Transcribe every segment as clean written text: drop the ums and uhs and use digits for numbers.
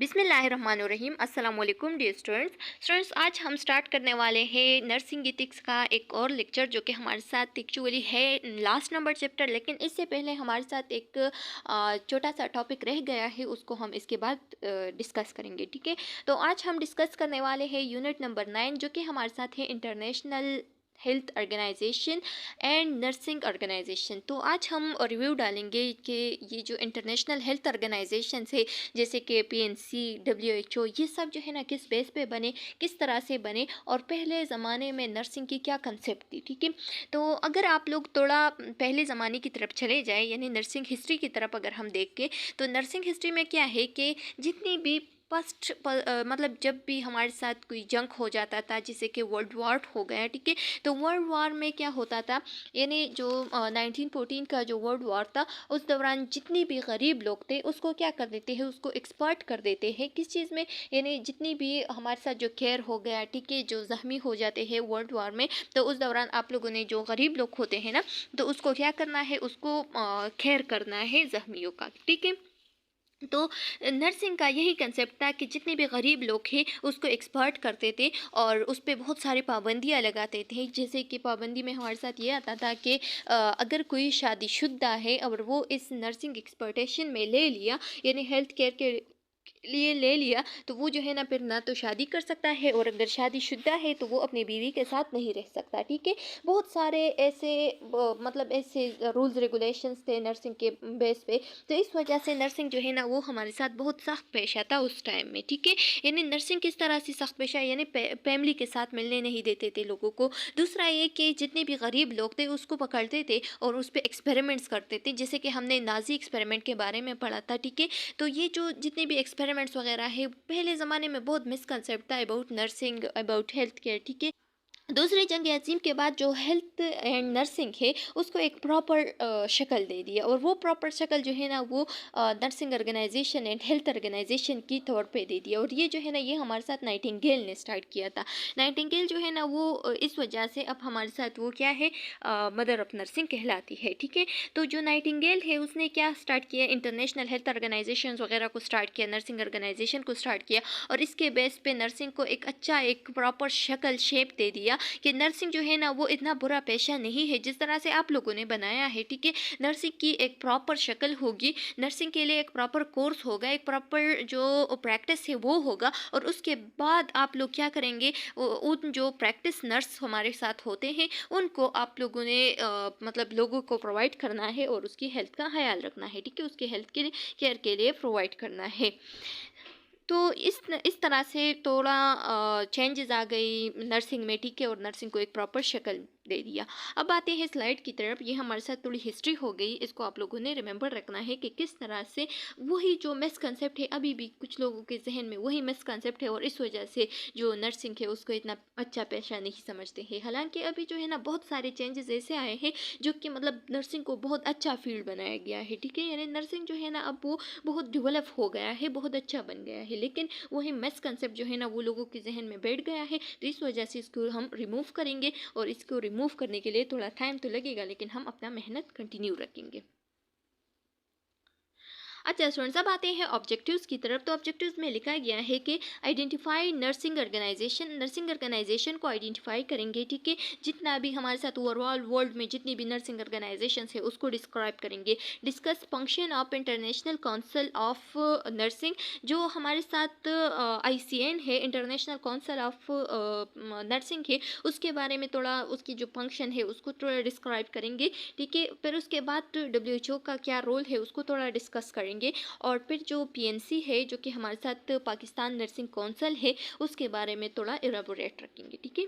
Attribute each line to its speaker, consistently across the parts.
Speaker 1: बिस्मिल्लाहिर्रहमानुर्रहीम। अस्सलाम वालेकुम dear students. आज हम स्टार्ट करने वाले हैं नर्सिंग एथिक्स का एक और लेक्चर, जो कि हमारे साथ एक्चुअली है लास्ट नंबर चैप्टर। लेकिन इससे पहले हमारे साथ एक छोटा सा टॉपिक रह गया है, उसको हम इसके बाद डिस्कस करेंगे। ठीक है, तो आज हम डिस्कस करने वाले हैं यूनिट नंबर 9, जो कि हमारे साथ है international health organisation and nursing organisation. तो आज हम रिव्यू डालेंगे कि ये जो इंटरनेशनल हेल्थ ऑर्गेनाइजेशन है, जैसे कि पीएनसी, डब्ल्यूएचओ, ये सब जो है ना किस बेस पे बने, किस तरह से बने, और पहले ज़माने में नर्सिंग की क्या कंसेप्ट थी। ठीक है, तो अगर आप लोग थोड़ा पहले ज़माने की तरफ चले जाएं, यानी नर्सिंग हिस्ट्री की तरफ अगर हम देखें, तो नर्सिंग हिस्ट्री में क्या है कि जितनी भी फर्स्ट मतलब जब भी हमारे साथ कोई जंग हो जाता था, जैसे कि वर्ल्ड वॉर हो गया, ठीक है, तो वर्ल्ड वॉर में क्या होता था, यानी जो 1914 का जो वर्ल्ड वॉर था, उस दौरान जितनी भी गरीब लोग थे उसको क्या कर देते हैं, उसको एक्सपर्ट कर देते हैं किस चीज़ में, यानी जितनी भी हमारे साथ जो केयर हो गया, ठीक है, जो ज़ख्मी हो जाते हैं वर्ल्ड वॉर में, तो उस दौरान आप लोगों ने जो गरीब लोग होते हैं ना, तो उसको क्या करना है, उसको केयर करना है ज़ख्मियों का। ठीक है, तो नर्सिंग का यही कंसेप्ट था कि जितने भी गरीब लोग हैं उसको एक्सपर्ट करते थे और उस पर बहुत सारी पाबंदियाँ लगाते थे। जैसे कि पाबंदी में हमारे साथ ये आता था कि अगर कोई शादीशुदा है और वो इस नर्सिंग एक्सपर्टेशन में ले लिया, यानी हेल्थ केयर के लिए ले लिया, तो वो जो है ना फिर ना तो शादी कर सकता है, और अगर शादीशुदा है तो वो अपनी बीवी के साथ नहीं रह सकता। ठीक है, बहुत सारे ऐसे मतलब ऐसे रूल्स रेगुलेशंस थे नर्सिंग के बेस पे। तो इस वजह से नर्सिंग जो है ना वो हमारे साथ बहुत सख्त पेश आता उस टाइम में। ठीक है, यानी नर्सिंग किस तरह से सख्त पेश आया, यानी फैमिली के साथ मिलने नहीं देते थे लोगों को। दूसरा ये कि जितने भी गरीब लोग थे उसको पकड़ते थे और उस पर एक्सपेरिमेंट्स करते थे, जैसे कि हमने नाजी एक्सपेरिमेंट के बारे में पढ़ा था। ठीक है, तो ये जो जितने भी एक्सपेरिमेंट्स वगैरह है, पहले ज़माने में बहुत मिसकंसेप्ट था about nursing, about health care. ठीक है, दूसरी जंग अज़ीम के बाद जो हेल्थ एंड नर्सिंग है उसको एक प्रॉपर शक्ल दे दिया, और वो प्रॉपर शक्ल जो है ना वो nursing organisation and health organisation की तौर पे दे दिया। और ये जो है ना ये हमारे साथ नाइटिंगेल ने स्टार्ट किया था। नाइटिंगेल जो है ना वो इस वजह से अब हमारे साथ वो क्या है, मदर ऑफ नर्सिंग कहलाती है। ठीक है, तो जो नाइटिंगेल है उसने क्या स्टार्ट किया, इंटरनेशनल हेल्थ ऑर्गेनाइजेशन वगैरह को स्टार्ट किया, नर्सिंग ऑर्गेनाइजेशन को स्टार्ट किया, और इसके बेस पे नर्सिंग को एक अच्छा एक प्रॉपर शक्ल शेप दे दिया कि नर्सिंग जो है ना वो इतना बुरा पेशा नहीं है जिस तरह से आप लोगों ने बनाया है। ठीक है, नर्सिंग की एक प्रॉपर शक्ल होगी, नर्सिंग के लिए एक प्रॉपर कोर्स होगा, एक प्रॉपर जो प्रैक्टिस है वो होगा, और उसके बाद आप लोग क्या करेंगे, उन जो प्रैक्टिस नर्स हमारे साथ होते हैं उनको आप लोगों ने मतलब लोगों को प्रोवाइड करना है और उसकी हेल्थ का ख्याल रखना है। ठीक है, उसके हेल्थ के केयर के लिए प्रोवाइड करना है। तो इस तरह से थोड़ा चेंजेस आ गई नर्सिंग में। ठीक है, और नर्सिंग को एक प्रॉपर शक्ल दे दिया। अब आते हैं स्लाइड की तरफ। ये हमारे साथ थोड़ी हिस्ट्री हो गई, इसको आप लोगों ने रिमेंबर रखना है कि किस तरह से वही जो मिसकंसेप्ट है, अभी भी कुछ लोगों के जहन में वही मिसकंसेप्ट है, और इस वजह से जो नर्सिंग है उसको इतना अच्छा पेशा नहीं समझते हैं। हालांकि अभी जो है ना बहुत सारे चेंजेस ऐसे आए हैं जो कि मतलब नर्सिंग को बहुत अच्छा फील्ड बनाया गया है। ठीक है, यानी नर्सिंग जो है ना अब वो बहुत डेवलप हो गया है, बहुत अच्छा बन गया है, लेकिन वही मिसकंसेप्ट जो है ना वो लोगों के जहन में बैठ गया है। तो इस वजह से इसको हम रिमूव करेंगे, और इसको रिमूव करने के लिए थोड़ा टाइम तो लगेगा, लेकिन हम अपना मेहनत कंटिन्यू रखेंगे। अच्छा स्टूडेंट्स, अब आते हैं ऑब्जेक्टिव्स की तरफ। तो ऑब्जेक्टिव्स में लिखा गया है कि identify nursing organisation, nursing organisation को आइडेंटिफाई करेंगे। ठीक है, जितना भी हमारे साथ ओवरऑल वर्ल्ड में जितनी भी नर्सिंग ऑर्गेनाइजेशन है उसको डिस्क्राइब करेंगे। Discuss function of international council of nursing, जो हमारे साथ ICN है, इंटरनेशनल काउंसिल ऑफ नर्सिंग है, उसके बारे में थोड़ा उसकी जो फंक्शन है उसको थोड़ा डिस्क्राइब करेंगे। ठीक है, फिर उसके बाद WHO का क्या रोल है उसको थोड़ा डिस्कस करेंगे, और फिर जो PNC है जो कि हमारे साथ पाकिस्तान नर्सिंग काउंसिल है उसके बारे में थोड़ा इलाबोरेट रखेंगे। ठीक है,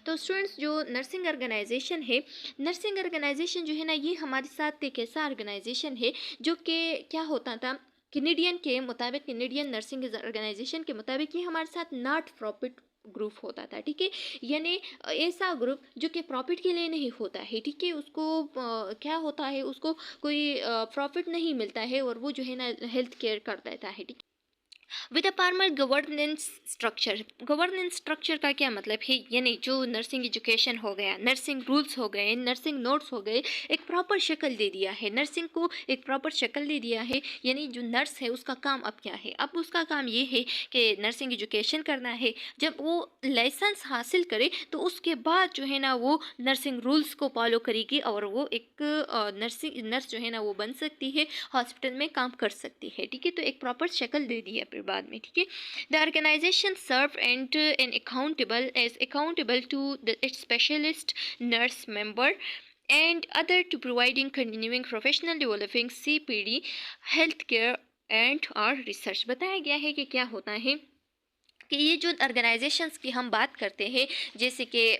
Speaker 1: तो स्टूडेंट्स जो नर्सिंग ऑर्गेनाइजेशन है, नर्सिंग ऑर्गेनाइजेशन जो है ना ये हमारे साथ एक ऐसा ऑर्गेनाइजेशन है जो कि क्या होता था, कैनेडियन के मुताबिक, कैनेडियन नर्सिंग ऑर्गेनाइजेशन के मुताबिक ये हमारे साथ नॉट प्रॉफिट ग्रुप होता था। ठीक है, यानी ऐसा ग्रुप जो कि प्रॉफिट के लिए नहीं होता है। ठीक है, उसको क्या होता है, उसको कोई प्रॉफिट नहीं मिलता है, और वो जो है ना हेल्थ केयर कर देता है। ठीक, with a formal governance structure का क्या मतलब है, यानी जो नर्सिंग एजुकेशन हो गया, नर्सिंग रूल्स हो गए, नर्सिंग नोट्स हो गए, एक प्रॉपर शक्ल दे दिया है नर्सिंग को, एक प्रॉपर शक्ल दे दिया है। यानी जो नर्स है उसका काम अब क्या है, अब उसका काम ये है कि नर्सिंग एजुकेशन करना है। जब वो लाइसेंस हासिल करे तो उसके बाद जो है ना वो नर्सिंग रूल्स को फॉलो करेगी और वो एक नर्स जो है ना वो बन सकती है, हॉस्पिटल में काम कर सकती है। ठीक है, तो एक प्रॉपर शक्ल दे दी है फिर बाद में। ठीक है, the organisation serve and accountable to the its specialist nurse member and other to providing continuing professional developing CPD health care and और रिसर्च। बताया गया है कि क्या होता है कि ये जो ऑर्गेनाइजेशंस की हम बात करते हैं, जैसे कि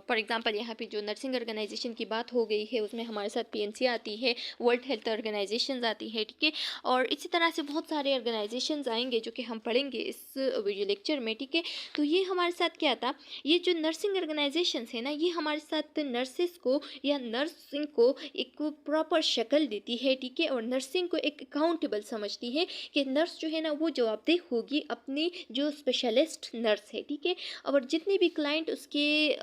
Speaker 1: फॉर एग्जांपल यहाँ पे जो नर्सिंग ऑर्गेनाइजेशन की बात हो गई है उसमें हमारे साथ पीएनसी आती है, वर्ल्ड हेल्थ ऑर्गेनाइजेशंस आती है। ठीक है, और इसी तरह से बहुत सारे ऑर्गेनाइजेशंस आएंगे जो कि हम पढ़ेंगे इस वीडियो लेक्चर में। ठीक है, तो ये हमारे साथ क्या था, ये जो नर्सिंग ऑर्गेनाइजेशंस है ना, ये हमारे साथ नर्सिस को या नर्सिंग को एक प्रॉपर शक्ल देती है। ठीक है, और नर्सिंग को एक अकाउंटेबल समझती है कि नर्स जो है ना वो जवाबदेह होगी अपनी जो स्पेशलिस्ट नर्स है। ठीक है, और जितने भी क्लाइंट उसके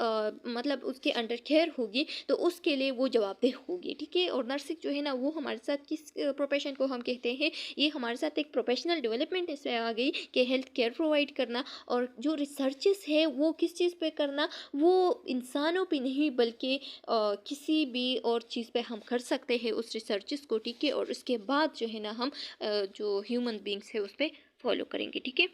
Speaker 1: मतलब उसके अंडर केयर होगी तो उसके लिए वो जवाबदेह होगी। ठीक है, और नर्सिंग जो है ना वो हमारे साथ किस प्रोफेशन को हम कहते हैं, ये हमारे साथ एक प्रोफेशनल डेवलपमेंट इसमें आ गई कि हेल्थ केयर प्रोवाइड करना। और जो रिसर्चेस है वो किस चीज़ पे करना, वो इंसानों पे नहीं बल्कि किसी भी और चीज़ पे हम कर सकते हैं उस रिसर्चेस को। ठीक है, और उसके बाद जो है ना हम जो ह्यूमन बींग्स है उस पर फॉलो करेंगे। ठीक है,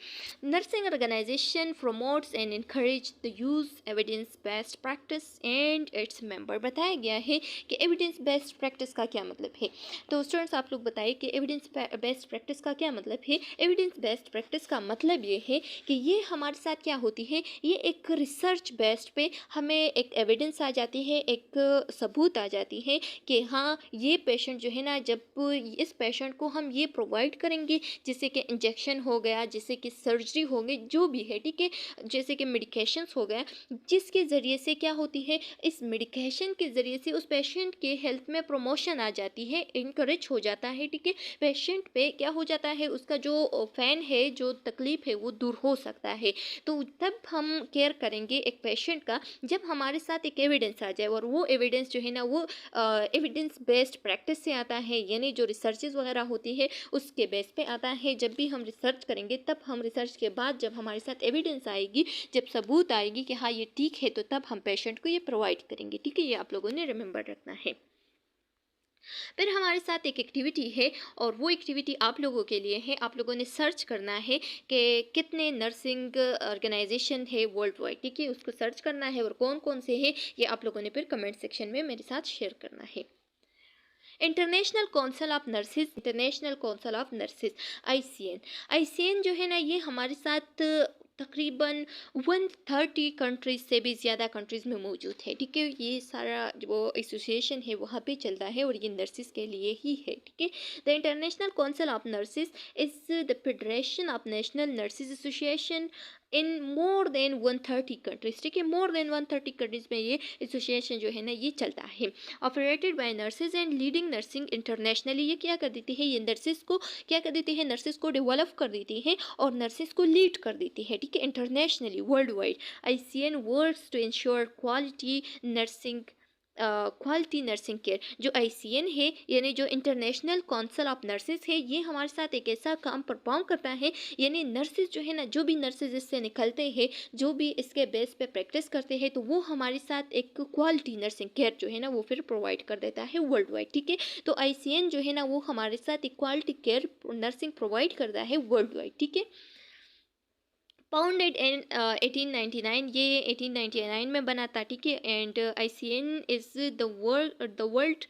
Speaker 1: nursing organisation promotes and encourage the use evidence based practice and its member. बताया गया है कि एविडेंस बेस्ड प्रैक्टिस का क्या मतलब है। तो स्टूडेंट्स आप लोग बताइए कि एविडेंस बेस्ड प्रैक्टिस का क्या मतलब है। एविडेंस बेस्ड प्रैक्टिस का मतलब ये है कि ये हमारे साथ क्या होती है, ये एक रिसर्च बेस्ड पे हमें एक एविडेंस आ जाती है, एक सबूत आ जाती है कि हाँ ये पेशेंट जो है ना, जब इस पेशेंट को हम ये प्रोवाइड करेंगे जैसे कि इंजेक्शन हो गया, जैसे कि सर्जरी हो गई, जो भी है। ठीक है, जैसे कि मेडिकेशंस हो गया, जिसके ज़रिए से क्या होती है, इस मेडिकेशन के ज़रिए से उस पेशेंट के हेल्थ में प्रमोशन आ जाती है, इनकरेज हो जाता है। ठीक है, पेशेंट पे क्या हो जाता है, उसका जो फैन है, जो तकलीफ है वो दूर हो सकता है। तो तब हम केयर करेंगे एक पेशेंट का जब हमारे साथ एक एविडेंस आ जाए, और वो एविडेंस जो है ना वो एविडेंस बेस्ड प्रैक्टिस से आता है, यानी जो रिसर्चेज वगैरह होती है उसके बेस पे आता है। जब भी हम रिसर्च करेंगे तब हम रिसर्च के बाद जब हमारे साथ एविडेंस आएगी, जब सबूत आएगी कि हाँ ये ठीक है, तो तब हम पेशेंट को ये प्रोवाइड करेंगे। ठीक है, ये आप लोगों ने रिमेंबर रखना है। फिर हमारे साथ एक एक्टिविटी है और वो एक्टिविटी आप लोगों के लिए है। आप लोगों ने सर्च करना है कि कितने नर्सिंग ऑर्गेनाइजेशन है वर्ल्ड वाइड। ठीक है, उसको सर्च करना है और कौन कौन से है ये आप लोगों ने फिर कमेंट सेक्शन में मेरे साथ शेयर करना है। International council of nurses, international council of nurses ICN. ICN जो है ना ये हमारे साथ तकरीबन 130 कंट्रीज से भी ज़्यादा कंट्रीज़ में मौजूद है। ठीक है, ये सारा जो एसोसिएशन है वहाँ पे चलता है और ये नर्सिस के लिए ही है। ठीक है, the international council of nurses is the federation of national nurses association in more than 130 countries. ठीक है, मोर देन 130 कंट्रीज में ये एसोसिएशन जो है ना ये चलता है। Operated by nurses and leading nursing internationally. ये क्या कर देती है, ये नर्सिस को क्या कर देती है, नर्सिस को डेवलप कर देती है और नर्सिस को लीड कर देती है। ठीक है, internationally world wide ICN works to ensure quality nursing care. जो आईसीएन है यानी जो इंटरनेशनल काउंसिल ऑफ नर्सेज है, ये हमारे साथ एक ऐसा काम परफॉर्म करता है, यानी नर्सेज जो है ना, जो भी नर्सेज इससे निकलते हैं, जो भी इसके बेस पे प्रैक्टिस करते हैं, तो वो हमारे साथ एक क्वालिटी नर्सिंग केयर जो है ना वो फिर प्रोवाइड कर देता है वर्ल्ड वाइड। ठीक है, तो आईसीएन जो है ना वो हमारे साथ एक क्वालिटी केयर नर्सिंग प्रोवाइड करता है वर्ल्ड वाइड। ठीक है, फाउंडेड इन 1899, ये 1899 में बना था। ठीक है, and ICN is the world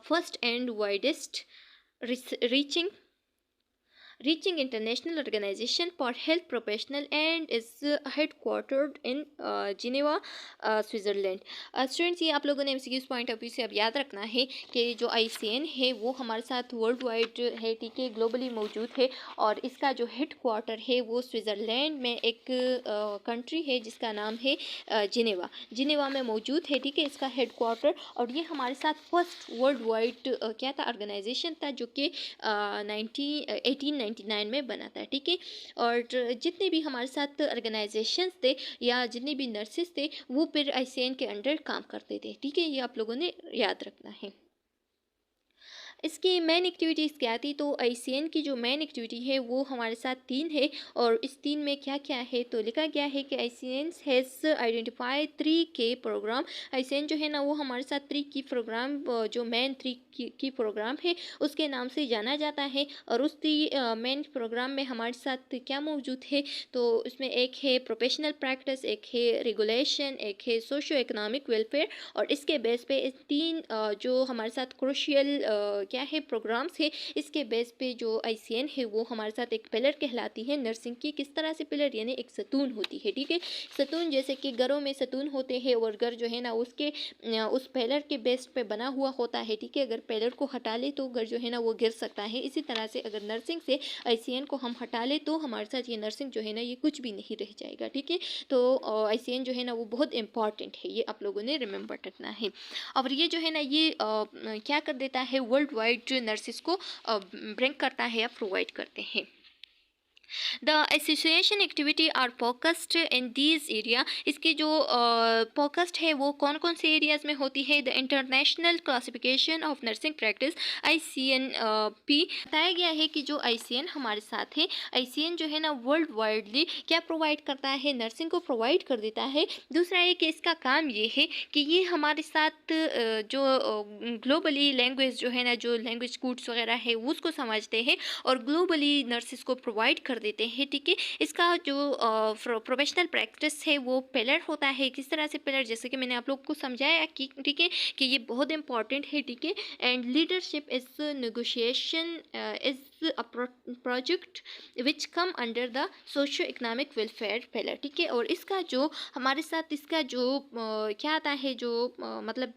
Speaker 1: first and widest reaching international organization for health professional and is headquartered in Geneva, Switzerland। Students, ये आप लोगों ने एमसीक्यूज पॉइंट ऑफ व्यू से अब याद रखना है कि जो आईसीएन है वो हमारे साथ वर्ल्ड वाइड है। ठीक है, ग्लोबली मौजूद है और इसका जो हेड क्वार्टर है वो स्विट्ज़रलैंड में एक कंट्री है जिसका नाम है जिनेवा में मौजूद है। ठीक है, इसका हेड क्वार्टर, और ये हमारे साथ फर्स्ट वर्ल्ड वाइड क्या था, ऑर्गेनाइजेशन था जो कि 1899 1999 में बना था, ठीक है। और जितने भी हमारे साथ ऑर्गेनाइजेशंस थे या जितने भी नर्सेस थे वो फिर ICN के अंडर काम करते थे, ठीक है। ये आप लोगों ने याद रखना है। इसकी मेन एक्टिविटीज़ क्या थी, तो ICN की जो मेन एक्टिविटी है वो हमारे साथ 3 है। और इस 3 में क्या क्या है, तो लिखा गया है कि ICN हैज़ आइडेंटिफाई 3 के प्रोग्राम। ICN जो है ना वो हमारे साथ 3 की प्रोग्राम, जो मेन 3 की प्रोग्राम है उसके नाम से जाना जाता है। और उस 3 मेन प्रोग्राम में हमारे साथ क्या मौजूद है, तो इसमें एक है प्रोफेशनल प्रैक्टिस, एक है रेगुलेशन, एक है सोशो इकोनॉमिक वेलफेयर। और इसके बेस पे इस 3 जो हमारे साथ क्रूशियल क्या है प्रोग्राम्स है, इसके बेस पे जो ICN है वो हमारे साथ एक पिलर कहलाती है नर्सिंग की। किस तरह से पिलर, यानी एक सतून होती है, ठीक है। सतून जैसे कि घरों में सतून होते हैं और घर जो है ना उसके उस पिलर के बेस पे बना हुआ होता है, ठीक है। अगर पिलर को हटा ले तो घर जो है ना वो गिर सकता है। इसी तरह से अगर नर्सिंग से ICN को हम हटा ले तो हमारे साथ ये नर्सिंग जो है ना ये कुछ भी नहीं रह जाएगा, ठीक है। तो ICN जो है ना वो बहुत इंपॉर्टेंट है, ये आप लोगों ने रिमेंबर रखना है। और ये जो है ना ये क्या कर देता है, वर्ल्ड वाइड जो नर्सिस को ब्रिंग करता है या प्रोवाइड करते हैं। The association activity are focused in these area. इसकी जो फोकस्ड है वो कौन कौन से एरियाज में होती है, the international classification of nursing practice ICNP। बताया गया है कि जो ICN हमारे साथ है, ICN जो है ना वर्ल्ड वाइडली क्या प्रोवाइड करता है, नर्सिंग को प्रोवाइड कर देता है। दूसरा है कि इसका काम ये है कि ये हमारे साथ जो ग्लोबली लैंग्वेज जो है ना, जो लैंग्वेज कोड्स वगैरह है उसको समझते हैं और ग्लोबली नर्सिस को प्रोवाइड कर देते हैं, ठीक है। इसका जो प्रोफेशनल प्रैक्टिस है वो पिलर होता है। किस तरह से पिलर, जैसे कि मैंने आप लोग को समझाया कि ठीक है कि ये बहुत इंपॉर्टेंट है, ठीक है। And leadership is negotiation is a project which come under the socio economic welfare pillar, ठीक है। और इसका जो हमारे साथ इसका जो क्या आता है, जो मतलब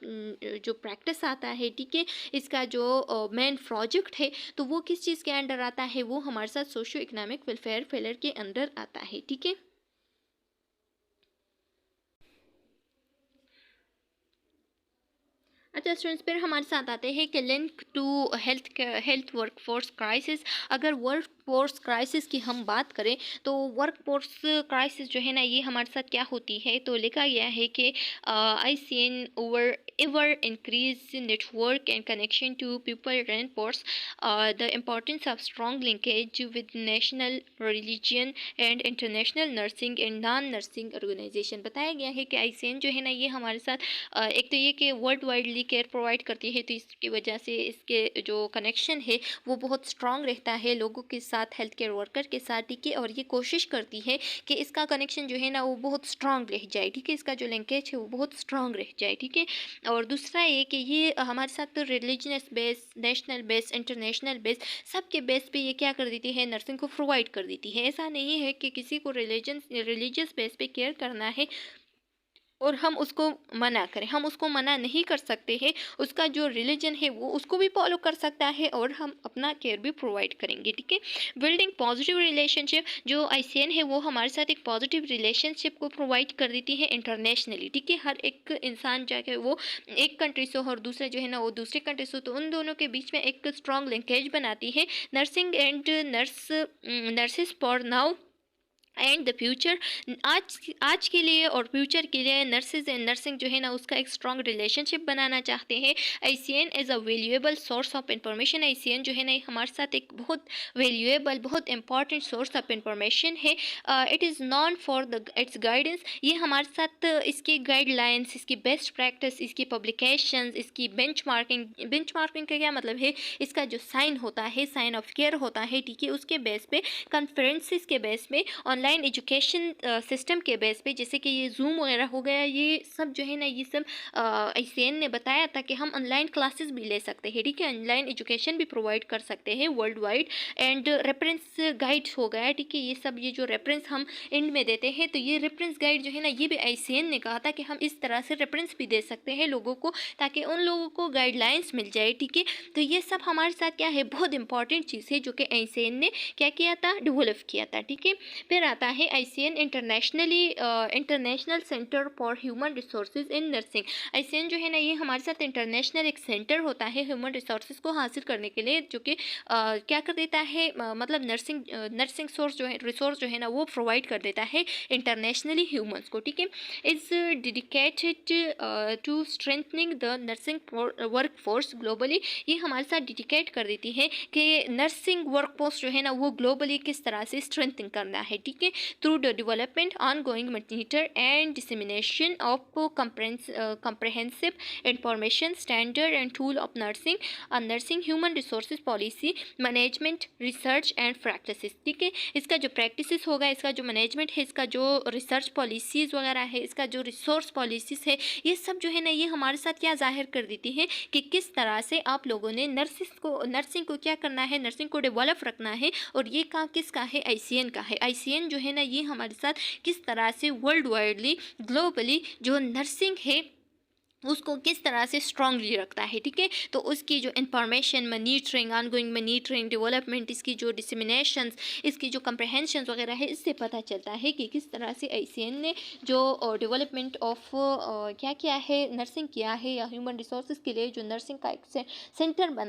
Speaker 1: जो प्रैक्टिस आता है, ठीक है, इसका जो मेन प्रोजेक्ट है तो वो किस चीज़ के अंडर आता है, वो हमारे साथ सोशो इकोनॉमिक वेलफेयर पिलर के अंदर आता है, ठीक है। अच्छा स्टूडेंट्स, फिर हमारे साथ आते हैं कि link to health workforce crisis. अगर वर्क फोर्स क्राइसिस की हम बात करें तो वर्क फोर्स क्राइसिस जो है ना ये हमारे साथ क्या होती है, तो लिखा गया है कि ICN over ever increase network and connection to people reinforce the importance of strong linkage with national religion and international nursing and non-nursing organization। बताया गया है कि ICN जो है ना ये हमारे साथ एक तो ये कि वर्ल्ड वाइडली केयर प्रोवाइड करती है, तो इसकी वजह से इसके जो कनेक्शन है वो बहुत स्ट्रांग रहता है लोगों के साथ, हेल्थ केयर वर्कर के साथ, ठीक है। और ये कोशिश करती है कि इसका कनेक्शन जो है ना वो बहुत स्ट्रांग रह जाए, ठीक है। इसका जो लिंकेज है वो बहुत स्ट्रांग रह जाए, ठीक है। और दूसरा ये कि ये हमारे साथ religious base, national base, international base, सबके बेस पे ये क्या कर देती है, नर्सिंग को प्रोवाइड कर देती है। ऐसा नहीं है कि किसी को रिलीजियस बेस पे केयर करना है और हम उसको मना करें, हम उसको मना नहीं कर सकते हैं। उसका जो रिलीजन है वो उसको भी फॉलो कर सकता है और हम अपना केयर भी प्रोवाइड करेंगे, ठीक है। बिल्डिंग पॉजिटिव रिलेशनशिप, जो ICN है वो हमारे साथ एक पॉजिटिव रिलेशनशिप को प्रोवाइड कर देती है इंटरनेशनली, ठीक है। हर एक इंसान चाहे वो एक कंट्री से हो और दूसरा जो है ना वो दूसरे कंट्री से हो, तो उन दोनों के बीच में एक स्ट्रॉन्ग लिंकेज बनाती है। Nursing and nurses for now and the future, आज के लिए और फ्यूचर के लिए नर्सेज एंड नर्सिंग जो है ना उसका एक स्ट्रॉन्ग रिलेशनशिप बनाना चाहते हैं। ICN is a valuable source of information. ICN जो है ना हमारे साथ एक बहुत वैल्यूएबल, बहुत इंपॉर्टेंट सोर्स ऑफ इंफॉर्मेशन है। It is non for the it's guidance. ये हमारे साथ इसकी गाइडलाइंस, इसकी बेस्ट प्रैक्टिस, इसकी पब्लिकेशंस, इसकी बेंचमार्किंग का क्या मतलब है, इसका जो साइन होता है, साइन ऑफ केयर होता है, ठीक है, उसके बेस पे, कॉन्फ्रेंसिस के बेस पे, ऑनलाइन एजुकेशन सिस्टम के बेस पे, जैसे कि ये जूम वगैरह हो गया, ये सब जो है ना ये सब ICN ने बताया था कि हम ऑनलाइन क्लासेस भी ले सकते हैं, ठीक है, ऑनलाइन एजुकेशन भी प्रोवाइड कर सकते हैं world wide. And reference guides हो गया, ठीक है, ये सब, ये जो रेफरेंस हम एंड में देते हैं, तो ये रेफरेंस गाइड जो है ना ये भी ICN ने कहा था कि हम इस तरह से रेफरेंस भी दे सकते हैं लोगों को, ताकि उन लोगों को गाइडलाइंस मिल जाए, ठीक है। तो ये सब हमारे साथ क्या है, बहुत इंपॉर्टेंट चीज़ है जो कि ICN ने क्या किया था, डेवलप किया था, ठीक है। फिर आता है ICN international centre for human resources in nursing. ICN जो है ना, ये हमारे साथ इंटरनेशनल एक सेंटर होता है ह्यूमन रिसोर्सेज को हासिल करने के लिए, जो कि क्या कर देता है, मतलब नर्सिंग सोर्स जो है, रिसोर्स जो है ना, वो प्रोवाइड कर देता है इंटरनेशनली ह्यूमंस को। ठीक है, is dedicated to strengthening the nursing work force globally. ये हमारे साथ डेडिकेट कर देती है कि नर्सिंग वर्क फोर्स जो है ना, वो ग्लोबली किस तरह से स्ट्रेंथन करना है। ठीक है, through the development ongoing monitor and dissemination of comprehensive information standard and tool of nursing human resources policy management research and practices। ठीक है, इसका जो प्रैक्टिसेस होगा, इसका जो मैनेजमेंट है, इसका जो रिसर्च पॉलिसीज़ वगैरह है, इसका जो रिसोर्स पॉलिसीज़ है, ये सब जो है ना, ये हमारे साथ क्या जाहिर कर देती है कि किस तरह से आप लोगों ने नर्सिंग को क्या करना है, नर्सिंग को डेवलप रखना है। और ये काम किसका है, ICN का है। ICN जो है ना, ये हमारे साथ किस तरह से वर्ल्ड वाइडली ग्लोबली जो नर्सिंग है उसको किस तरह से स्ट्रांगली रखता है। ठीक है, तो उसकी जो information monitoring, ongoing monitoring, development, इसकी जो डिसेमिनेशंस, इसकी जो कंप्रहेंशंस वगैरह है, इससे पता चलता है कि किस तरह से ICN ने जो डेवलपमेंट ऑफ क्या किया है, नर्सिंग किया है, या ह्यूमन रिसोर्सेज के लिए जो नर्सिंग का एक सेंटर बन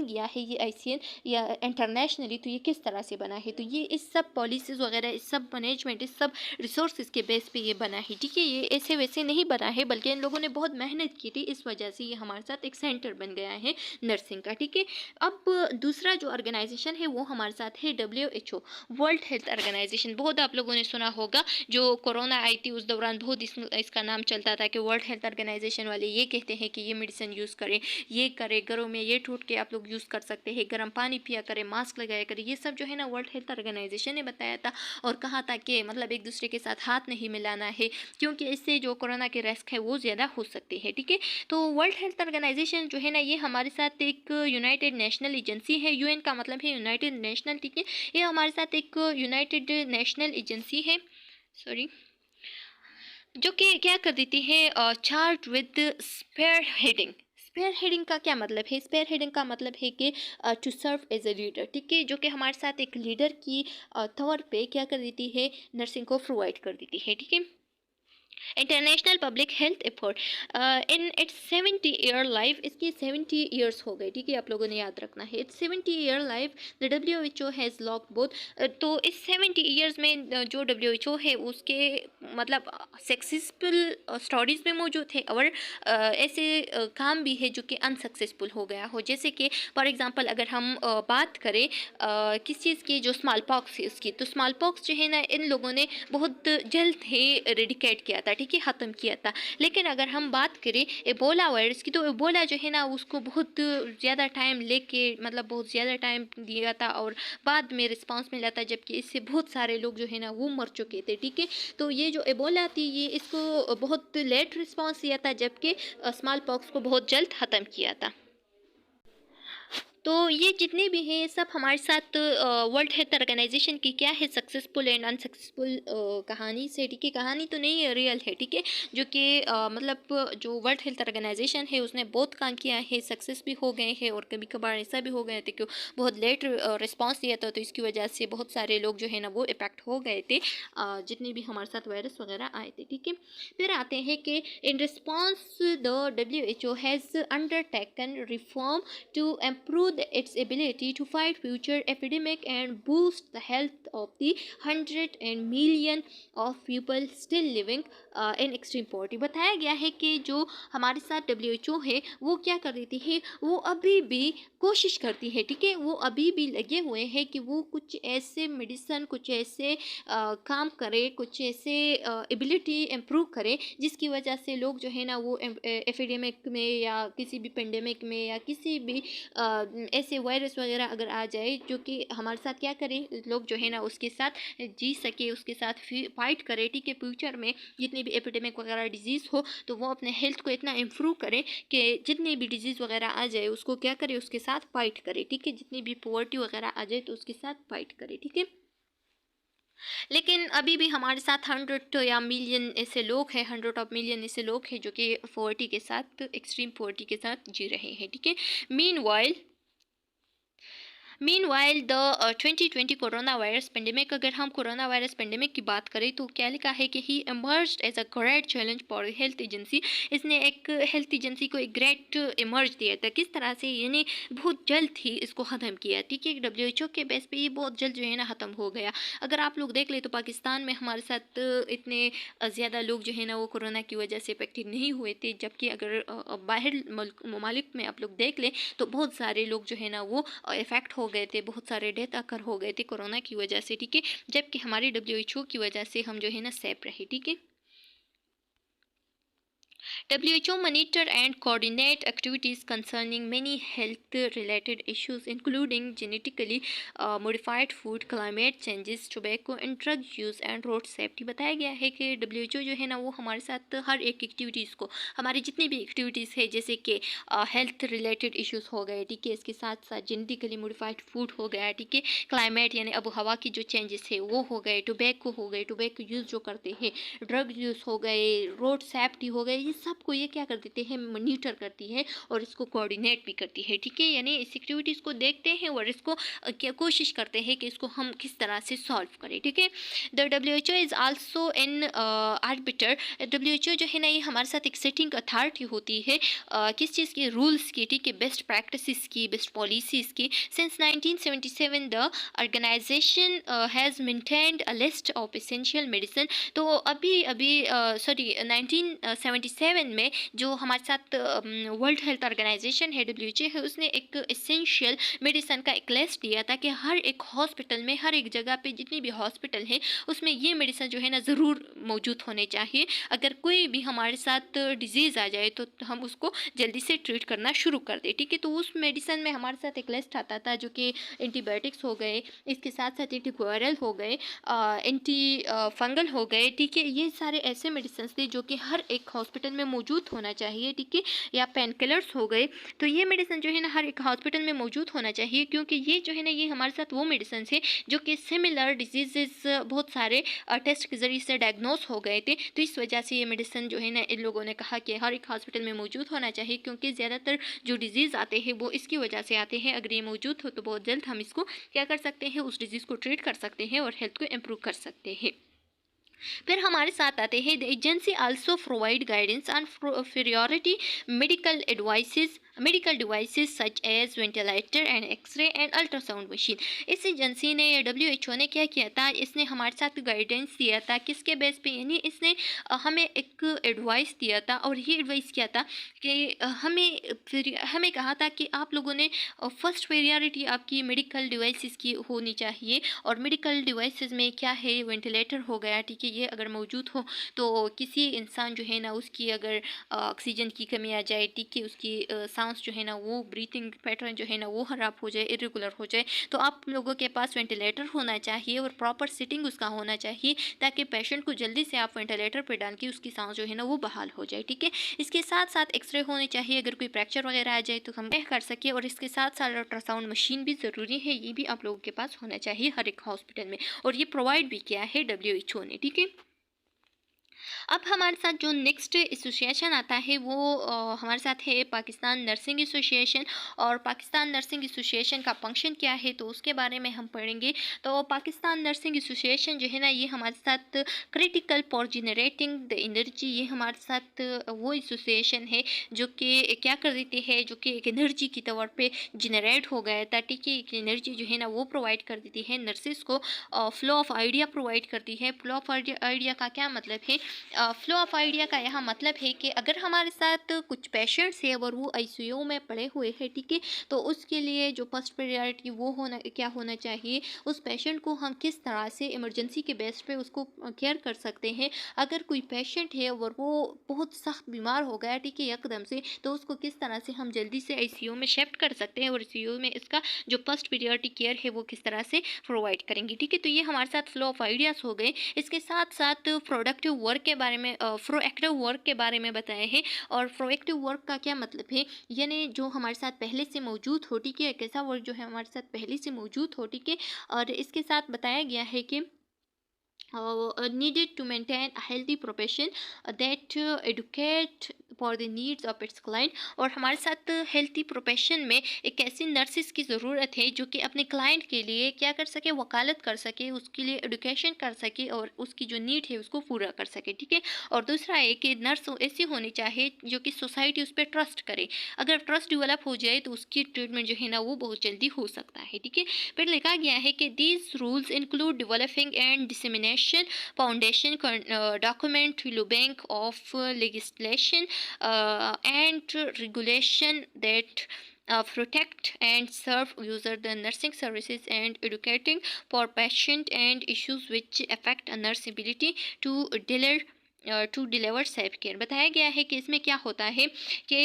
Speaker 1: गया है ये ICN, या इंटरनेशनली, तो ये किस तरह से बना है। तो ये इस सब पॉलिसीज़ वगैरह, इस सब मैनेजमेंट, इस सब रिसोर्सेज के बेस पे ये बना है। ठीक है, ये ऐसे वैसे नहीं बना है, बल्कि इन लोगों ने बहुत मेहनत की थी, इस वजह से ये हमारे साथ एक सेंटर बन गया है नर्सिंग का। ठीक है, अब दूसरा जो ऑर्गेनाइजेशन है वो हमारे साथ है WHO, वर्ल्ड हेल्थ ऑर्गेनाइजेशन। बहुत आप लोगों ने सुना होगा, जो कोरोना आई थी उस दौरान बहुत इसका नाम चलता था कि वर्ल्ड हेल्थ ऑर्गेनाइजेशन वाले ये कहते हैं कि ये मेडिसिन यूज़ करें, ये करें, घरों में ये टूट के आप लोग यूज़ कर सकते हैं, गर्म पानी पिया करें, मास्क लगाया करें। ये सब जो है ना, वर्ल्ड हेल्थ ऑर्गेनाइजेशन ने बताया था और कहा था कि मतलब एक दूसरे के साथ हाथ नहीं मिलाना है, क्योंकि इससे जो कोरोना के रिस्क है वो ज़्यादा हो सकती है। ठीक है, तो वर्ल्ड हेल्थ ऑर्गेनाइजेशन जो है ना, ये हमारे साथ एक यूनाइटेड नेशनल एजेंसी है। UN का मतलब है यूनाइटेड नेशनल। ठीक है, ये हमारे साथ एक यूनाइटेड नेशनल एजेंसी है, सॉरी, जो कि क्या कर देती है, charged with spearheading. Spearheading का क्या मतलब है, स्पेयर हेडिंग का मतलब है कि to serve as a leader. ठीक है, जो कि हमारे साथ एक लीडर की तौर पे क्या कर देती है, नर्सिंग को प्रोवाइड कर देती है। ठीक है, international public health effort in its 70 year life, इसकी 70 ईयर्स हो गए। ठीक है, आप लोगों ने याद रखना है, it's 70 year life the WHO has lock both. तो इस 70 ईयर्स में जो WHO है उसके मतलब सक्सेसफुल स्टोरीज भी मौजूद है, और ऐसे काम भी है जो कि अनसक्सेसफुल हो गया हो। जैसे कि फॉर एग्जांपल अगर हम बात करें किस चीज़ की, जो स्मॉल पॉक्स है उसकी, तो स्मॉल पॉक्स जो है ना, इन लोगों ने बहुत जल्द ही रेडिकेट किया था। ठीक है, ख़त्म किया था। लेकिन अगर हम बात करें एबोला वायरस की, तो एबोला जो है ना, उसको बहुत ज़्यादा टाइम लेके, मतलब बहुत ज़्यादा टाइम दिया था और बाद में रिस्पांस मिला था, जबकि इससे बहुत सारे लोग जो है ना वो मर चुके थे। ठीक है, तो ये जो एबोला थी, ये इसको बहुत लेट रिस्पांस दिया था, जबकि स्मॉल पॉक्स को बहुत जल्द ख़त्म किया था। तो ये जितने भी हैं सब हमारे साथ वर्ल्ड हेल्थ ऑर्गेनाइजेशन की क्या है, सक्सेसफुल एंड अनसक्सेसफुल कहानी से। ठीक है, कहानी तो नहीं है, रियल है। ठीक है, जो कि मतलब जो वर्ल्ड हेल्थ ऑर्गेनाइजेशन है उसने बहुत काम किया है, सक्सेस भी हो गए हैं, और कभी कभार ऐसा भी हो गए थे कि बहुत लेट रिस्पांस दिया था, तो इसकी वजह से बहुत सारे लोग जो है ना वो इफेक्ट हो गए थे, जितने भी हमारे साथ वायरस वगैरह आए थे। ठीक है, फिर आते हैं कि in response the WHO has undertaken reform to improve its ability to fight future epidemic and boost the health of the hundred and million of people still living in extreme poverty। बताया गया है कि जो हमारे साथ WHO है वो क्या कर देती है, वो अभी भी कोशिश करती है। ठीक है, वो अभी भी लगे हुए हैं कि वो कुछ ऐसे मेडिसिन, कुछ ऐसे काम करे, कुछ ऐसे एबिलिटी इम्प्रूव करे, जिसकी वजह से लोग जो है ना वो एपिडेमिक में या किसी भी पेंडेमिक में या किसी भी ऐसे वायरस वगैरह अगर आ जाए जो कि हमारे साथ क्या करे, लोग जो है ना उसके साथ जी सके, उसके साथ फाइट करे। ठीक है, फ्यूचर में जितनी भी एपिडेमिक वगैरह डिजीज़ हो तो वो अपने हेल्थ को इतना इम्प्रूव करें कि जितनी भी डिजीज़ वगैरह आ जाए उसको क्या करे, उसके साथ फाइट करे। ठीक है, जितनी भी पॉवर्टी वगैरह आ जाए तो उसके साथ फाइट करे। ठीक है, लेकिन अभी भी हमारे साथ 100 या मिलियन ऐसे लोग हैं, 100 ऑफ मिलियन ऐसे लोग हैं जो कि पॉवर्टी के साथ, एक्सट्रीम पॉवर्टी के साथ जी रहे हैं। ठीक है, meanwhile meanwhile the 2020 corona virus pandemic, अगर हम कोरोना वायरस पेंडेमिक की बात करें तो क्या लिखा है कि he emerged as a great challenge for health agency. इसने एक हेल्थ एजेंसी को एक ग्रेट इमर्ज दिया था। किस तरह से, यानी बहुत जल्द ही इसको ख़त्म किया। ठीक है, WHO के बेस पे ये बहुत जल्द जो है ना ख़त्म हो गया। अगर आप लोग देख ले तो पाकिस्तान में हमारे साथ इतने ज़्यादा लोग जो है ना वो कोरोना की वजह से इफेक्टेड नहीं हुए थे, जबकि अगर बाहर ममालिक में आप लोग देख लें तो बहुत सारे लोग जो है ना वो इफेक्ट हो गए थे, बहुत सारे डेथ आकर हो गए थे कोरोना की वजह से। ठीक है, जबकि हमारी WHO की वजह से हम जो है ना सेफ रहे। ठीक है, WHO monitor and coordinate activities concerning many health-related issues, including genetically modified food, climate changes, tobacco and drug use and road safety। बताया गया है कि WHO जो है ना वो हमारे साथ हर एक एक्टिविटीज़ को, हमारी जितनी भी एक्टिविटीज़ है जैसे कि हेल्थ रिलेटेड इश्यूज़ हो गए, ठीक है, इसके साथ साथ जेनेटिकली मॉडिफाइड फूड हो गया, ठीक है, क्लाइमेट यानी अब हवा की जो चेंजेस है वो हो गए, टोबैको हो गए, टोबैको यूज़ जो करते हैं, ड्रग यूज़ हो गए, रोड सेफ्टी हो गए, ये सबको ये क्या कर देते हैं, मॉनिटर करती है और इसको कोऑर्डिनेट भी करती है। ठीक है, यानी इस एक्टिविटीज़ को देखते हैं और इसको क्या कोशिश करते हैं कि इसको हम किस तरह से सॉल्व करें। ठीक है, the WHO is also an arbiter. WHO जो है ना ये हमारे साथ एक सेटिंग अथॉरिटी होती है, किस चीज़ की, रूल्स की, ठीक है, बेस्ट प्रैक्टिसेस की, बेस्ट पॉलिसीज़ की। Since 1977 the organisation has maintained a list of essential medicine. तो अभी अभी 1977 में जो हमारे साथ वर्ल्ड हेल्थ ऑर्गेनाइजेशन है, WHO है, उसने एक एसेंशियल मेडिसिन का एक लिस्ट दिया था कि हर एक हॉस्पिटल में, हर एक जगह पे जितनी भी हॉस्पिटल है उसमें ये मेडिसिन जो है ना ज़रूर मौजूद होने चाहिए। अगर कोई भी हमारे साथ डिजीज़ आ जाए तो हम उसको जल्दी से ट्रीट करना शुरू कर दें। ठीक है, तो उस मेडिसिन में हमारे साथ एक लिस्ट आता था जो कि एंटीबायोटिक्स हो गए, इसके साथ साथ एंटीवायरल हो गए, एंटी फंगल हो गए। ठीक है, ये सारे ऐसे मेडिसिन थे जो कि हर एक हॉस्पिटल में मौजूद होना चाहिए। ठीक है, या पेन किलर्स हो गए, तो ये मेडिसिन जो है ना हर एक हॉस्पिटल में मौजूद होना चाहिए, क्योंकि ये जो है ना ये हमारे साथ वो मेडिसिन है जो कि सिमिलर डिजीजेस बहुत सारे टेस्ट के ज़रिए से डायग्नोस हो गए थे। तो इस वजह से ये मेडिसिन जो है ना इन लोगों ने कहा कि हर एक हॉस्पिटल में मौजूद होना चाहिए, क्योंकि ज़्यादातर जो डिजीज़ आते हैं वो इसकी वजह से आते हैं। अगर ये मौजूद हो तो बहुत जल्द हम इसको क्या कर सकते हैं, उस डिजीज़ को ट्रीट कर सकते हैं और हेल्थ को इम्प्रूव कर सकते हैं। फिर हमारे साथ आते हैं, the agency also provide guidance on priority medical devices such as ventilator and x-ray and ultrasound machine. इस एजेंसी ने या WHO ने क्या किया था, इसने हमारे साथ गाइडेंस दिया था, किसके बेस पे, यानी इसने हमें एक एडवाइस दिया था और ये एडवाइस किया था कि हमें कहा था कि आप लोगों ने फर्स्ट प्रायोरिटी आपकी मेडिकल डिवाइसेस की होनी चाहिए। और मेडिकल डिवाइसेस में क्या है, वेंटिलेटर हो गया, ठीक है, ये अगर मौजूद हो तो किसी इंसान जो है ना उसकी अगर ऑक्सीजन की कमी आ जाए, ठीक है, उसकी सांस जो है ना वो ब्रीथिंग पैटर्न जो है ना वो ख़राब हो जाए, इरेगुलर हो जाए, तो आप लोगों के पास वेंटिलेटर होना चाहिए और प्रॉपर सिटिंग उसका होना चाहिए, ताकि पेशेंट को जल्दी से आप वेंटिलेटर पर डाल के उसकी सांस जो है ना वो बहाल हो जाए। ठीक है, इसके साथ साथ एक्सरे होने चाहिए, अगर कोई फ्रैक्चर वगैरह आ जाए तो हम कर सके, और इसके साथ साथ अल्ट्रासाउंड मशीन भी ज़रूरी है, ये भी आप लोगों के पास होना चाहिए हर एक हॉस्पिटल में, और ये प्रोवाइड भी किया है WHO ने। ठीक है, अब हमारे साथ जो नेक्स्ट एसोसिएशन आता है वो हमारे साथ है पाकिस्तान नर्सिंग एसोसिएशन। और पाकिस्तान नर्सिंग एसोसिएशन का फंक्शन क्या है तो उसके बारे में हम पढ़ेंगे। तो पाकिस्तान नर्सिंग एसोसिएशन जो है ना ये हमारे साथ critical for generating the energy, ये हमारे साथ वो एसोसिएशन है जो कि क्या कर देती है, जो कि एक एनर्जी की तौर पे जनरेट हो गया था। ठीक है, एक एनर्जी जो है ना वो प्रोवाइड कर देती है नर्सिस को, फ्लो ऑफ आइडिया प्रोवाइड करती है। फ्लो ऑफ आइडिया का क्या मतलब है, फ्लो ऑफ आइडिया का यहाँ मतलब है कि अगर हमारे साथ कुछ पेशेंट्स है और वो ICU में पड़े हुए हैं, ठीक है, तो उसके लिए जो फर्स्ट प्रायोरिटी वो होना क्या होना चाहिए, उस पेशेंट को हम किस तरह से इमरजेंसी के बेस पे उसको केयर कर सकते हैं। अगर कोई पेशेंट है और वो बहुत सख्त बीमार हो गया, ठीक है, एकदम से, तो उसको किस तरह से हम जल्दी से ICU में शिफ्ट कर सकते हैं और ICU में इसका जो फर्स्ट प्रायोरिटी केयर है वो किस तरह से प्रोवाइड करेंगे। ठीक है, तो ये हमारे साथ फ्लो ऑफ आइडियाज़ हो गए। इसके साथ साथ प्रोडक्टिव वर्क के बारे में, प्रोएक्टिव वर्क के बारे में बताए हैं। और प्रोएक्टिव वर्क का क्या मतलब है, यानी जो हमारे साथ पहले से मौजूद हो, ठीक है, एक ऐसा वर्क जो है हमारे साथ पहले से मौजूद हो, ठीक है। और इसके साथ बताया गया है कि needed to maintain a healthy profession that educate for the needs of its client। और हमारे साथ हेल्थी प्रोफेशन में एक ऐसी नर्सिस की ज़रूरत है जो कि अपने क्लाइंट के लिए क्या कर सके, वकालत कर सके, उसके लिए एडुकेशन कर सके और उसकी जो नीड है उसको पूरा कर सके, ठीक है। और दूसरा है कि नर्स ऐसी होनी चाहिए जो कि सोसाइटी उस पर ट्रस्ट करे। अगर ट्रस्ट डेवलप हो जाए तो उसकी ट्रीटमेंट जो है ना वो बहुत जल्दी हो सकता है, ठीक है। फिर लिखा गया है कि these rules include developing and dissemination foundation document to bank of legislation and regulation that protect and serve user the nursing services and educating for patient and issues which affect a nurse ability to deliver self care. बताया गया है कि इसमें क्या होता है कि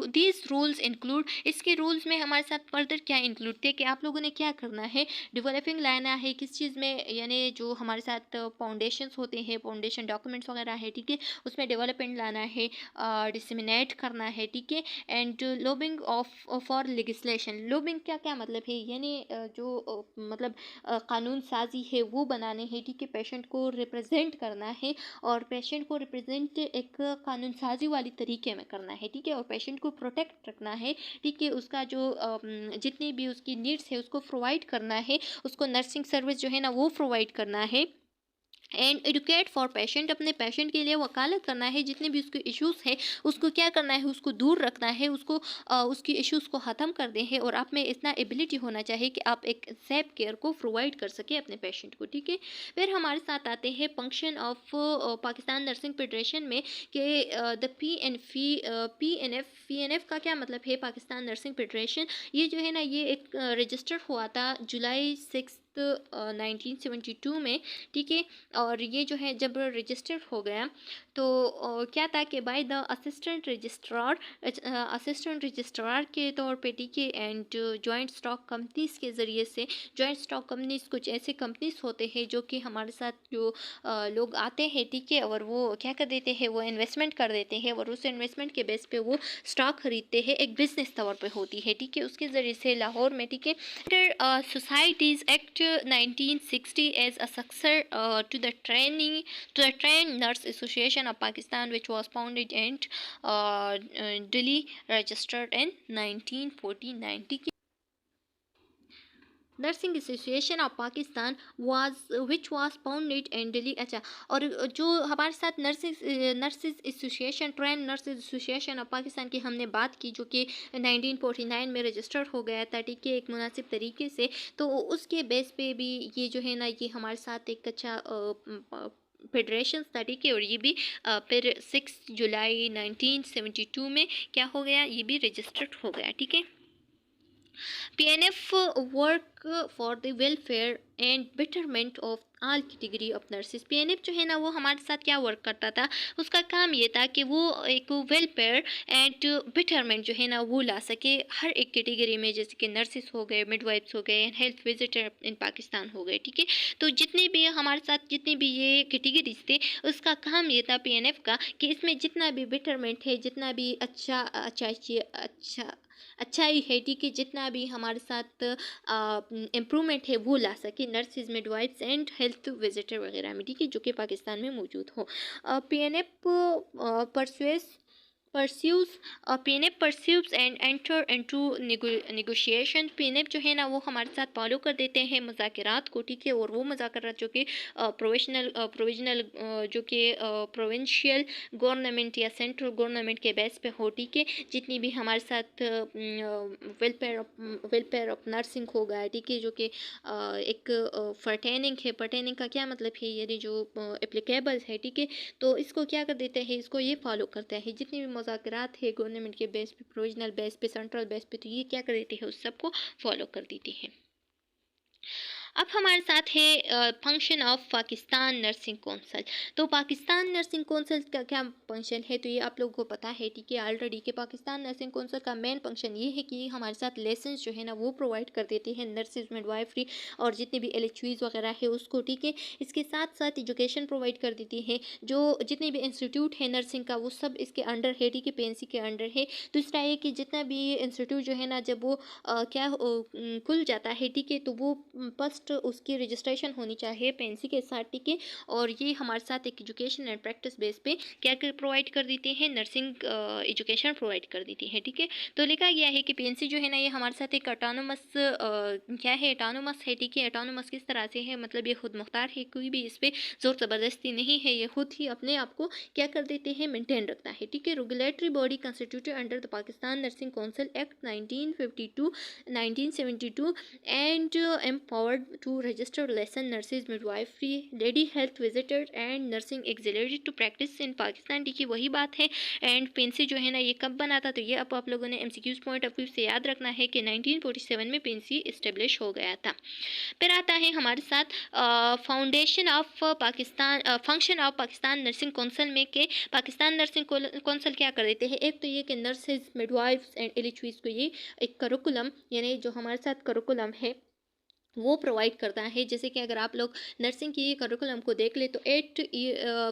Speaker 1: these rules include, इसके रूल्स में हमारे साथ फर्दर क्या इंक्लूड थे कि आप लोगों ने क्या करना है, डेवलपिंग लाना है किस चीज़ में, यानी जो हमारे साथ फाउंडेशंस होते हैं, फाउंडेशन डॉक्यूमेंट्स वगैरह है, ठीक है, उसमें डेवलपमेंट लाना है, डिसमिनेट करना है, ठीक है। And lobbying of for legislation, lobbying क्या क्या मतलब है, यानी मतलब कानून साजी है वो बनाने हैं, ठीक है, पेशेंट को रिप्रेजेंट करना है और पेशेंट को रिप्रेजेंट एक कानून साजी वाली तरीके में करना है, ठीक है, और पेशेंट को प्रोटेक्ट रखना है, ठीक है, उसका जो जितनी भी उसकी नीड्स है उसको प्रोवाइड करना है, उसको नर्सिंग सर्विस जो है ना वो प्रोवाइड करना है। एंड एडुकेट फॉर पेशेंट, अपने पेशेंट के लिए वकालत करना है, जितने भी उसके इश्यूज़ है उसको क्या करना है, उसको दूर रखना है, उसको उसकी इश्यूज़ को ख़त्म कर दें है, और आप में इतना एबिलिटी होना चाहिए कि आप एक सेफ केयर को प्रोवाइड कर सके अपने पेशेंट को, ठीक है। फिर हमारे साथ आते हैं function of Pakistan nursing federation में कि द पी एन एफ का क्या मतलब है, पाकिस्तान नर्सिंग फेडरेशन, ये जो है ना ये एक रजिस्टर हुआ था जुलाई 6 1972 में, ठीक है। और ये जो है जब रजिस्टर्ड हो गया तो क्या था कि बाय द असिस्टेंट रजिस्ट्रार के तौर पे, ठीक है, एंड जॉइंट स्टॉक कंपनीज के ज़रिए से, जॉइंट स्टॉक कंपनीज कुछ ऐसे कंपनीज होते हैं जो कि हमारे साथ जो लोग आते हैं, ठीक है, और वो क्या कर देते हैं, वो इन्वेस्टमेंट कर देते हैं और उस इन्वेस्टमेंट के बेस पे वो स्टॉक खरीदते हैं, एक बिजनेस तौर पे होती है, ठीक है, उसके ज़रिए से लाहौर में, ठीक है। Societies Act 1960 as a successor to the Trained Nurse Association of Pakistan, which was founded and Delhi, registered in 1949। Nursing association of Pakistan was which was founded in Delhi. अच्छा, और जो हमारे साथ nurses association, train nurses association of Pakistan की हमने बात की, जो कि 1949 में रजिस्टर्ड हो गया था, ठीक है, एक मुनासिब तरीके से, तो उसके बेस पे भी ये जो है ना ये हमारे साथ एक अच्छा फेडरेशन था, ठीक है, और ये भी फिर 6 जुलाई 1972 में क्या हो गया, ये भी रजिस्टर्ड हो गया, ठीक है। PNF work for the welfare and betterment of all category of nurses। PNF जो है ना वो हमारे साथ क्या वर्क करता था, उसका काम ये था कि वो एक वेलफेयर एंड बेटरमेंट जो है ना वो ला सके हर एक कैटेगरी में, जैसे कि नर्सिस हो गए, मिडवाइफ्स हो गए, हेल्थ विजिटर इन पाकिस्तान हो गए, ठीक है। तो जितने भी हमारे साथ जितने भी ये कैटेगरीज थे उसका काम ये था PNF का कि इसमें जितना भी बेटरमेंट है, जितना भी अच्छाई है, ठीक है, जितना भी हमारे साथ इम्प्रूवमेंट है वो ला सके nurses, midwives and health visitor वगैरह में, ठीक है, जो कि पाकिस्तान में मौजूद हो। PNF pursues pursues PNF pursues and enter into negotiation. PNF जो है ना वो हमारे साथ फॉलो कर देते हैं मुज़ाकरात को, ठीक है, और वो मुज़ाकरात जो कि प्रोविजनल जो कि प्रोविंशियल गवर्नमेंट या सेंट्रल गवर्नमेंट के बेस पे हो, ठीक है, जितनी भी हमारे साथ वेलफेयर ऑफ नर्सिंग होगा, ठीक है, जो कि एक पर्टेनिंग है, पर्टेनिंग का क्या मतलब है, यानी जो एप्लीकेबल है, ठीक है, तो इसको क्या कर देते हैं, इसको ये फॉलो करते हैं, जितने भी मुज़ाकरात है गवर्नमेंट के बेस पे, प्रोविजनल बेस पे, सेंट्रल बेस पे, तो ये क्या कर देते हैं, उस सबको फॉलो कर देते हैं। अब हमारे साथ है function of Pakistan nursing council. तो पाकिस्तान नर्सिंग कौंसल का क्या फंक्शन है, तो ये आप लोगों को पता है, ठीक है, ऑलरेडी कि पाकिस्तान नर्सिंग कौंसल का मेन फंक्शन ये है कि हमारे साथ लेसन्स जो है ना वो प्रोवाइड कर देते हैं नर्सिस, मिडवाइफरी और जितने भी LHVs वगैरह है उसको, ठीक है। इसके साथ साथ एजुकेशन प्रोवाइड कर देती है, जो जितने भी इंस्टीट्यूट है नर्सिंग का वो सब इसके अंडर है, ठीक है, PNC के अंडर है। दूसरा है कि जितना भी इंस्टीट्यूट जो है ना जब वो खुल जाता है, ठीक है, तो वो फर्स्ट फर्स्ट उसकी रजिस्ट्रेशन होनी चाहिए पेंसी के साथ, ठीक है। और ये हमारे साथ एक एजुकेशन एंड प्रैक्टिस बेस पे क्या प्रोवाइड कर देते हैं, नर्सिंग एजुकेशन प्रोवाइड कर देती है, ठीक है। तो लिखा गया है कि पीएनसी जो है ना ये हमारे साथ एक ऑटोनोमस क्या है, ऑटोनोमस है, ठीक है। ऑटोनोमस किस तरह से है, मतलब ये खुद मुख्तार है, कोई भी इस पर जोर ज़बरदस्ती नहीं है, ये खुद ही अपने आप को क्या कर देते हैं, मेंटेन रखता है, ठीक है। Regulatory body constituted under the Pakistan nursing council act 1952 1972 and empowered to register lesson nurses, midwifery, lady health visitor and nursing auxiliary to practice in Pakistan, ठीक है, वही बात है। एंड पेंसी जो है ना ये कब बना था, तो ये अब आप लोगों ने एमसीक्यूज पॉइंट ऑफ व्यू से याद रखना है कि 1947 में पेंसी इस्टेब्लिश हो गया था। फिर आता है हमारे साथ foundation of Pakistan, function of Pakistan nursing council में के पाकिस्तान नर्सिंग काउंसिल क्या कर देते हैं, एक तो ये कि नर्सेज, मिडवाइफ्स एंड एलिचवीज को ये एक करिकुलम, यानी जो हमारे साथ करिकुलम है वो प्रोवाइड करता है। जैसे कि अगर आप लोग नर्सिंग की करिकुलम को देख ले तो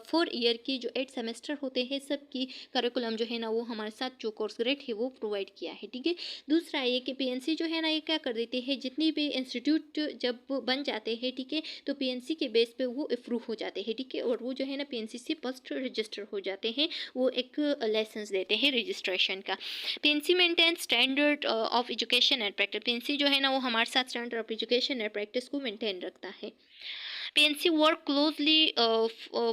Speaker 1: 4 ईयर की जो 8 सेमेस्टर होते हैं सब की करिकुलम जो है ना वो हमारे साथ जो कोर्स ग्रेड है वो प्रोवाइड किया है, ठीक है। दूसरा ये कि पीएनसी जो है ना ये क्या कर देते हैं, जितनी भी इंस्टीट्यूट जब बन जाते हैं, ठीक है, तो पीएनसी के बेस पे वो अप्रूव हो जाते हैं, ठीक है। और वो जो है ना पीएनसी से फर्स्ट रजिस्टर हो जाते हैं, वो एक लाइसेंस देते हैं रजिस्ट्रेशन का। PNC maintain standard of education and practice, PNC जो है ना वो हमारे साथ स्टैंडर्ड ऑफ एजुकेशन प्रैक्टिस को मेंटेन रखता है। PNC work closely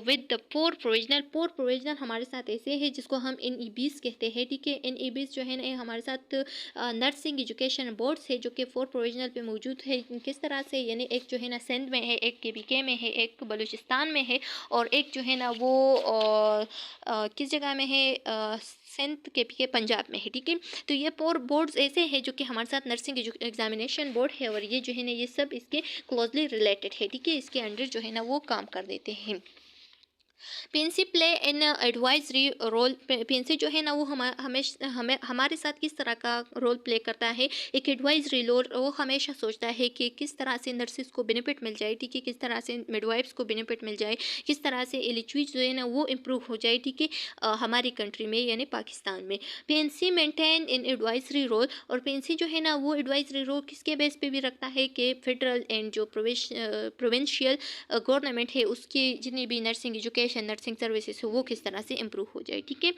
Speaker 1: with the four provincial हमारे साथ ऐसे है जिसको हम NEBs कहते हैं, ठीक है। NEBs जो है ना ये हमारे साथ नर्सिंग एजुकेशन बोर्ड्स है जो कि 4 प्रोविजनल पे मौजूद है। किस तरह से, यानी एक जो है ना सिंध में है, एक KPK में है, एक बलूचिस्तान में है, और एक जो है ना वो किस जगह में है, सिंध KPK पंजाब में है, ठीक है। तो ये 4 बोर्ड्स ऐसे हैं जो कि हमारे साथ नर्सिंग एग्जामिनेशन बोर्ड है, और ये जो है ना ये सब इसके क्लोजली रिलेटेड है, ठीक है। इसके अंडर जो है ना वो काम कर देते हैं। PNC play in advisory role, PNC जो है ना वो हमारे साथ किस तरह का रोल प्ले करता है, एक एडवाइजरी रोल। वो हमेशा सोचता है कि किस तरह से नर्सिस को बेनिफिट मिल जाए, ठीक है, किस तरह से मिडवाइफ्स को बेनिफिट मिल जाए, किस तरह से एलिचवीज जो है ना वो इम्प्रूव हो जाए, ठीक है, हमारी कंट्री में यानी पाकिस्तान में। PNC maintain in advisory role, और पीएनसी जो है ना वो एडवाइजरी रोल किसके बेस पे भी रखता है कि फेडरल एंड जो प्रोविंशियल गवर्नमेंट है उसकी जितनी भी नर्सिंग एजुकेशन, नर्सिंग सर्विसेज हो वो किस तरह से इम्प्रूव हो जाए, ठीक है।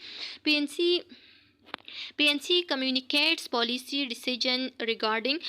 Speaker 1: PNC communicates policy decision regarding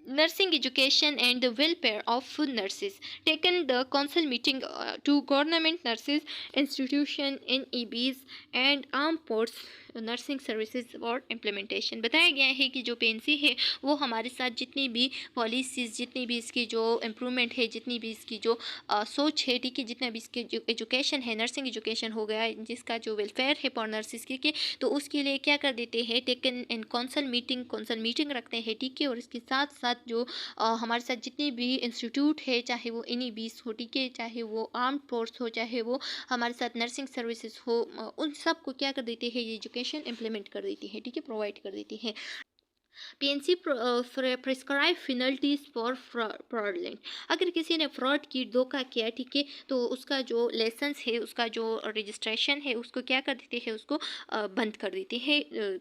Speaker 1: nursing education and the welfare of nurses, taken the council meeting to government nurses institution, NEBs and armed force nursing services और इम्प्लीमेंटेशन। बताया गया है कि जो पीएनसी है वो हमारे साथ जितनी भी पॉलिसीज़, जितनी भी इसकी जो इम्प्रूवमेंट है, जितनी भी इसकी जो सोच है, ठीक है, जितना भी इसके जो एजुकेशन है, नर्सिंग एजुकेशन हो गया, जिसका जो वेलफेयर है फॉर नर्सिस के, तो उसके लिए क्या कर देते हैं, टेकन इन कौंसल मीटिंग रखते हैं, ठीक है। और इसके साथ साथ जो हमारे साथ जितने भी इंस्टीट्यूट है, चाहे वो NEBs हो, ठीक है, चाहे वो आर्म्ड फोर्स हो, चाहे वो हमारे साथ नर्सिंग सर्विसेज हो, उन सब को क्या कर देते हैं, ये एजुकेशन इम्प्लीमेंट कर देती है, ठीक है, प्रोवाइड कर देती है। PNC prescribe penalties for fraudulent, अगर किसी ने फ्रॉड की, धोखा किया, ठीक है, तो उसका जो लाइसेंस है, उसका जो रजिस्ट्रेशन है, उसको क्या कर देते हैं, उसको बंद कर देते हैं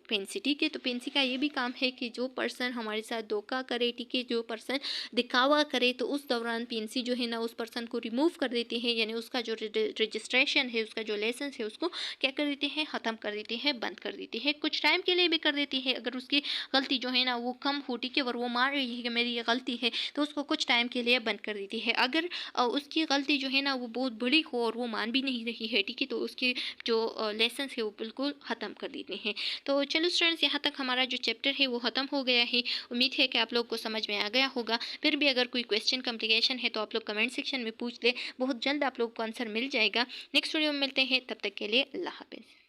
Speaker 1: पीएनसी, ठीक है। तो पीएनसी का ये भी काम है कि जो पर्सन हमारे साथ धोखा करे, ठीक है, जो पर्सन दिखावा करे, तो उस दौरान पीएनसी जो है ना उस पर्सन को रिमूव कर देती है, यानी उसका जो रजिस्ट्रेशन है, उसका जो लाइसेंस है, उसको क्या कर देते हैं, ख़त्म कर देती है, बंद कर देती है। कुछ टाइम के लिए भी कर देती है, अगर उसकी गलती जो है ना वो कम हो, ठीक है, और वो मान रही है कि मेरी ये गलती है, तो उसको कुछ टाइम के लिए बंद कर देती है। अगर उसकी गलती जो है ना वो बहुत बड़ी हो और वो मान भी नहीं रही है, ठीक है, तो उसके जो लेसन्स है वो बिल्कुल ख़त्म कर देते हैं। तो चलो स्टूडेंट्स, यहाँ तक हमारा जो चैप्टर है वो ख़त्म हो गया है। उम्मीद है कि आप लोग को समझ में आ गया होगा। फिर भी अगर कोई क्वेश्चन कॉम्प्लिकेशन है तो आप लोग कमेंट सेक्शन में पूछ ले, बहुत जल्द आप लोग को आंसर मिल जाएगा। नेक्स्ट वीडियो में मिलते हैं, तब तक के लिए अल्लाह हाफिज़।